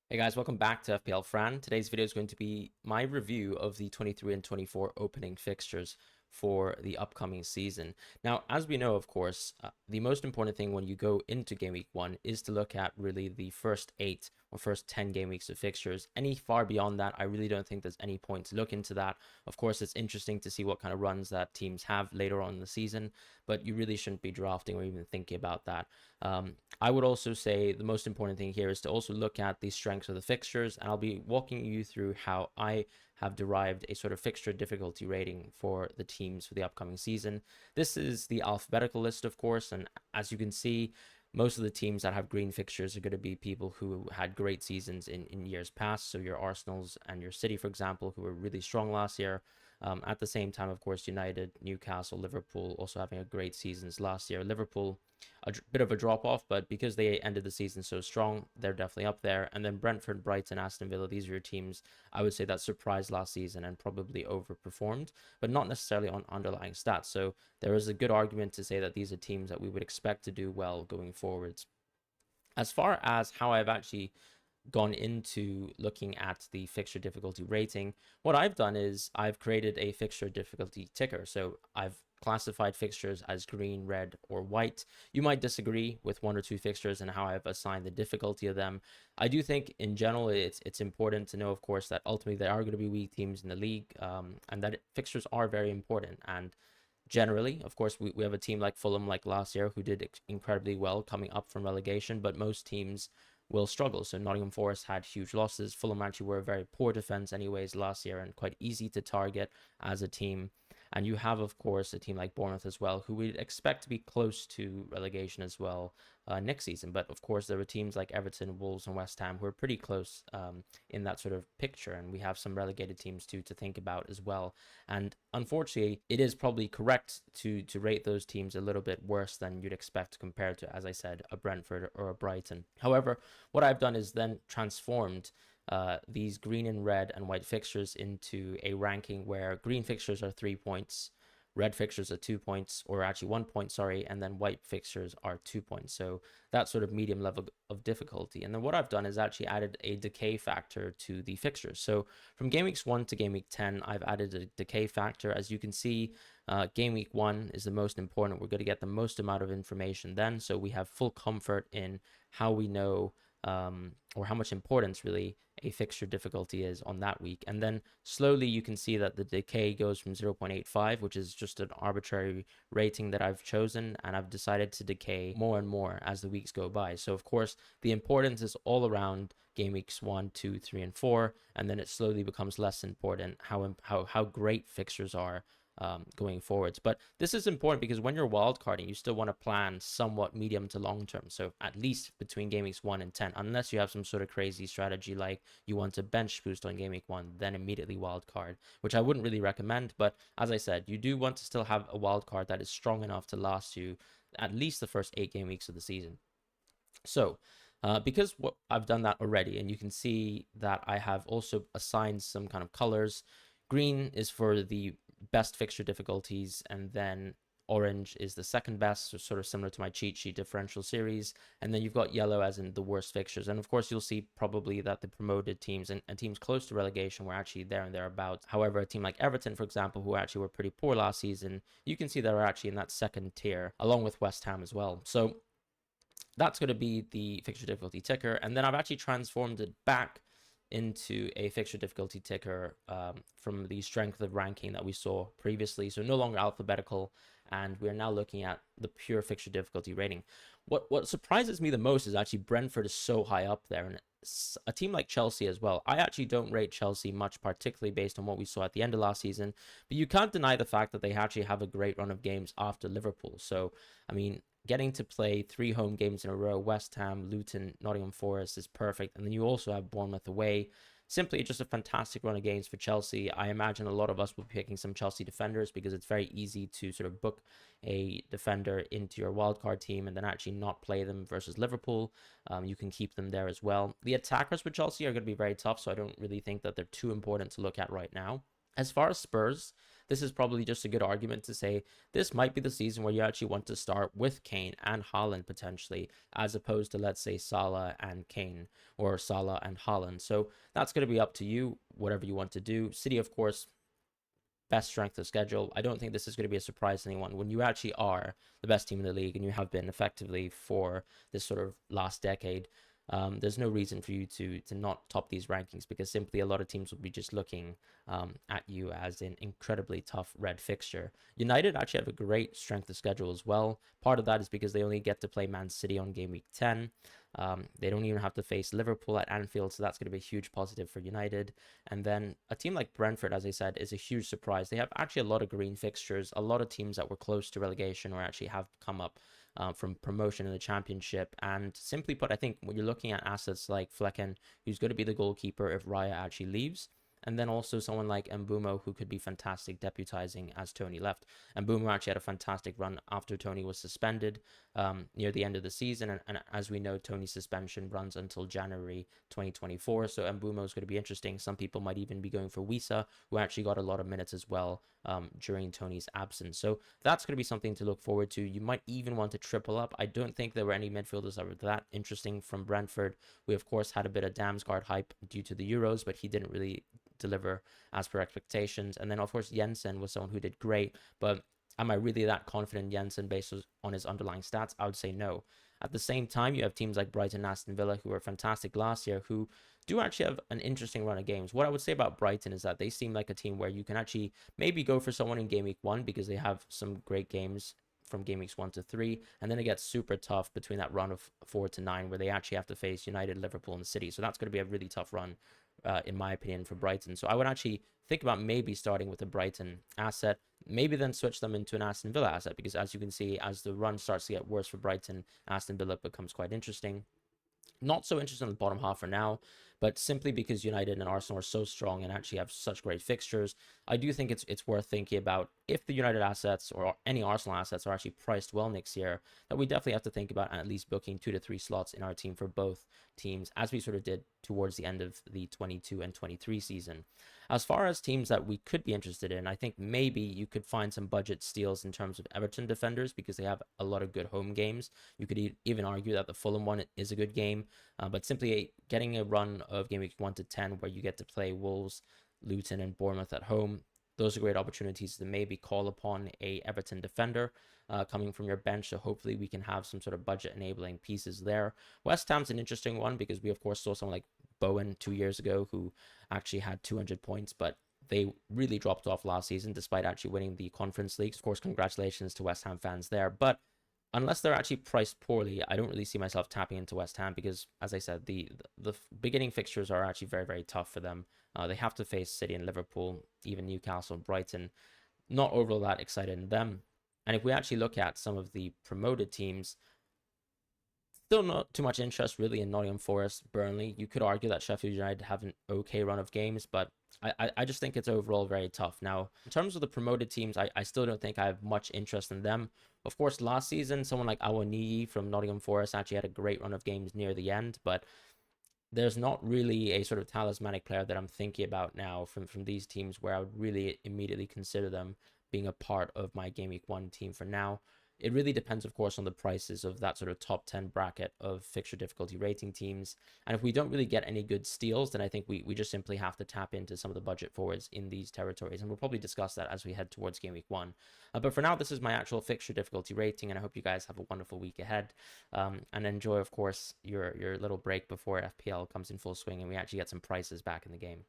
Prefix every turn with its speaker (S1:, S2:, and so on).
S1: Hey guys, welcome back to FPL Fran. Today's video is going to be my review of the 23 and 24 opening fixtures for the upcoming season. Now, as we know, of course, the most important thing when you go into Game Week 1 is to look at really the first 8 or first 10 game weeks of fixtures. Any far beyond that, I really don't think there's any point to look into that. Of course, it's interesting to see what kind of runs that teams have later on in the season, but you really shouldn't be drafting or even thinking about that. I would also say the most important thing here is to also look at the strengths of the fixtures, and I'll be walking you through how I have derived a sort of fixture difficulty rating for the teams for the upcoming season. This is the alphabetical list, of course, and as you can see, most of the teams that have green fixtures are going to be people who had great seasons in years past. So your Arsenals and your City, for example, who were really strong last year. At the same time, of course, United, Newcastle, Liverpool also having a great seasons last year. Liverpool, a bit of a drop off, but because they ended the season so strong, they're definitely up there. And then Brentford, Brighton, Aston Villa, these are your teams I would say that surprised last season and probably overperformed, but not necessarily on underlying stats. So there is a good argument to say that these are teams that we would expect to do well going forwards. As far as how I've actually gone into looking at the fixture difficulty rating, what I've done is I've created a fixture difficulty ticker. So I've classified fixtures as green, red, or white. You might disagree with one or two fixtures and how I've assigned the difficulty of them. I do think in general it's important to know, of course, that ultimately there are going to be weak teams in the league, and that fixtures are very important. And generally, of course, we have a team like Fulham, like last year, who did incredibly well coming up from relegation, but most teams will struggle. So Nottingham Forest had huge losses. Fulham actually were a very poor defense anyways last year and quite easy to target as a team. And you have, of course, a team like Bournemouth as well, who we'd expect to be close to relegation as well next season. But of course, there are teams like Everton, Wolves, and West Ham who are pretty close in that sort of picture. And we have some relegated teams too to think about as well. And unfortunately, it is probably correct to rate those teams a little bit worse than you'd expect compared to, as I said, a Brentford or a Brighton. However, what I've done is then transformed these green and red and white fixtures into a ranking where green fixtures are 3 points, red fixtures are 2 points, or actually 1 point, sorry, and then white fixtures are 2 points. So that sort of medium level of difficulty. And then what I've done is actually added a decay factor to the fixtures. So from game weeks 1 to game week 10, I've added a decay factor. As you can see, game week 1 is the most important. We're going to get the most amount of information then. So we have full comfort in how we know or how much importance really a fixture difficulty is on that week. And then slowly you can see that the decay goes from 0.85, which is just an arbitrary rating that I've chosen, and I've decided to decay more and more as the weeks go by. So of course, the importance is all around game weeks 1, 2, 3, and 4, and then it slowly becomes less important how great fixtures are going forwards. But this is important because when you're wildcarding, you still want to plan somewhat medium to long term. So at least between game weeks 1 and 10, unless you have some sort of crazy strategy like you want to bench boost on game week 1, then immediately wildcard, which I wouldn't really recommend. But as I said, you do want to still have a wildcard that is strong enough to last you at least the first 8 game weeks of the season. So, because I've done that already, and you can see that I have also assigned some kind of colors. Green is for the best fixture difficulties, and then orange is the second best, so sort of similar to my cheat sheet differential series. And then you've got yellow as in the worst fixtures. And of course, you'll see probably that the promoted teams and teams close to relegation were actually there and thereabouts. However, a team like Everton, for example, who actually were pretty poor last season, you can see they're actually in that second tier, along with West Ham as well. So that's going to be the fixture difficulty ticker. And then I've actually transformed it back into a fixture difficulty ticker from the strength of ranking that we saw previously. So no longer alphabetical, and we're now looking at the pure fixture difficulty rating. What surprises me the most is actually Brentford is so high up there, and a team like Chelsea as well. I actually don't rate Chelsea much, particularly based on what we saw at the end of last season, but you can't deny the fact that they actually have a great run of games after Liverpool. So, I mean, getting to play 3 home games in a row, West Ham, Luton, Nottingham Forest, is perfect. And then you also have Bournemouth away. Simply just a fantastic run of games for Chelsea. I imagine a lot of us will be picking some Chelsea defenders because it's very easy to sort of book a defender into your wildcard team and then actually not play them versus Liverpool. You can keep them there as well. The attackers for Chelsea are going to be very tough, so I don't really think that they're too important to look at right now. As far as Spurs, this is probably just a good argument to say this might be the season where you actually want to start with Kane and Haaland potentially, as opposed to, let's say, Salah and Kane or Salah and Haaland. So that's going to be up to you, whatever you want to do. City, of course, best strength of schedule. I don't think this is going to be a surprise to anyone. When you actually are the best team in the league, and you have been effectively for this sort of last decade, there's no reason for you to not top these rankings, because simply a lot of teams will be just looking at you as an incredibly tough red fixture. United actually have a great strength of schedule as well. Part of that is because they only get to play Man City on game week 10. They don't even have to face Liverpool at Anfield, so that's going to be a huge positive for United. And then a team like Brentford, as I said, is a huge surprise. They have actually a lot of green fixtures. A lot of teams that were close to relegation or actually have come up from promotion in the Championship. And simply put, I think when you're looking at assets like Flecken, who's going to be the goalkeeper if Raya actually leaves, and then also someone like Mbumo, who could be fantastic deputizing as Tony left. Mbumo actually had a fantastic run after Tony was suspended near the end of the season. And as we know, Tony's suspension runs until January 2024. So Mbumo is going to be interesting. Some people might even be going for Wisa, who actually got a lot of minutes as well during Tony's absence. So that's going to be something to look forward to. You might even want to triple up. I don't think there were any midfielders that were that interesting from Brentford. We, of course, had a bit of Damsgaard hype due to the Euros, but he didn't really deliver as per expectations. And then, of course, Jensen was someone who did great, but am I really that confident in Jensen based on his underlying stats? I would say no. At the same time, you have teams like Brighton and Aston Villa, who were fantastic last year, who do actually have an interesting run of games. What I would say about Brighton is that they seem like a team where you can actually maybe go for someone in game week 1, because they have some great games from game weeks 1 to 3, and then it gets super tough between that run of 4 to 9, where they actually have to face United, Liverpool, and City. So that's going to be a really tough run, in my opinion, for Brighton. So I would actually think about maybe starting with a Brighton asset, maybe then switch them into an Aston Villa asset, because as you can see, as the run starts to get worse for Brighton, Aston Villa becomes quite interesting. Not so interested in the bottom half for now, but simply because United and Arsenal are so strong and actually have such great fixtures, I do think it's worth thinking about if the United assets or any Arsenal assets are actually priced well next year, that we definitely have to think about at least booking 2 to 3 slots in our team for both teams, as we sort of did towards the end of the 22 and 23 season. As far as teams that we could be interested in, I think maybe you could find some budget steals in terms of Everton defenders, because they have a lot of good home games. You could even argue that the Fulham one is a good game, but simply getting a run of game week 1 to 10 where you get to play Wolves, Luton, and Bournemouth at home, those are great opportunities to maybe call upon a Everton defender coming from your bench. So hopefully we can have some sort of budget enabling pieces there. West Ham's an interesting one, because we of course saw someone like Bowen 2 years ago who actually had 200 points, but they really dropped off last season despite actually winning the Conference Leagues. Of course, congratulations to West Ham fans there. But unless they're actually priced poorly, I don't really see myself tapping into West Ham, because, as I said, the beginning fixtures are actually very, very tough for them. They have to face City and Liverpool, even Newcastle and Brighton. Not overall that excited in them. And if we actually look at some of the promoted teams, still not too much interest really in Nottingham Forest, Burnley. You could argue that Sheffield United have an okay run of games, but I just think it's overall very tough. Now, in terms of the promoted teams, I still don't think I have much interest in them. Of course, last season, someone like Awoniyi from Nottingham Forest actually had a great run of games near the end, but there's not really a sort of talismanic player that I'm thinking about now from these teams where I would really immediately consider them being a part of my Game Week 1 team for now. It really depends, of course, on the prices of that sort of top 10 bracket of fixture difficulty rating teams. And if we don't really get any good steals, then I think we just simply have to tap into some of the budget forwards in these territories. And we'll probably discuss that as we head towards Game Week 1. But for now, this is my actual fixture difficulty rating, and I hope you guys have a wonderful week ahead. And enjoy, of course, your little break before FPL comes in full swing and we actually get some prices back in the game.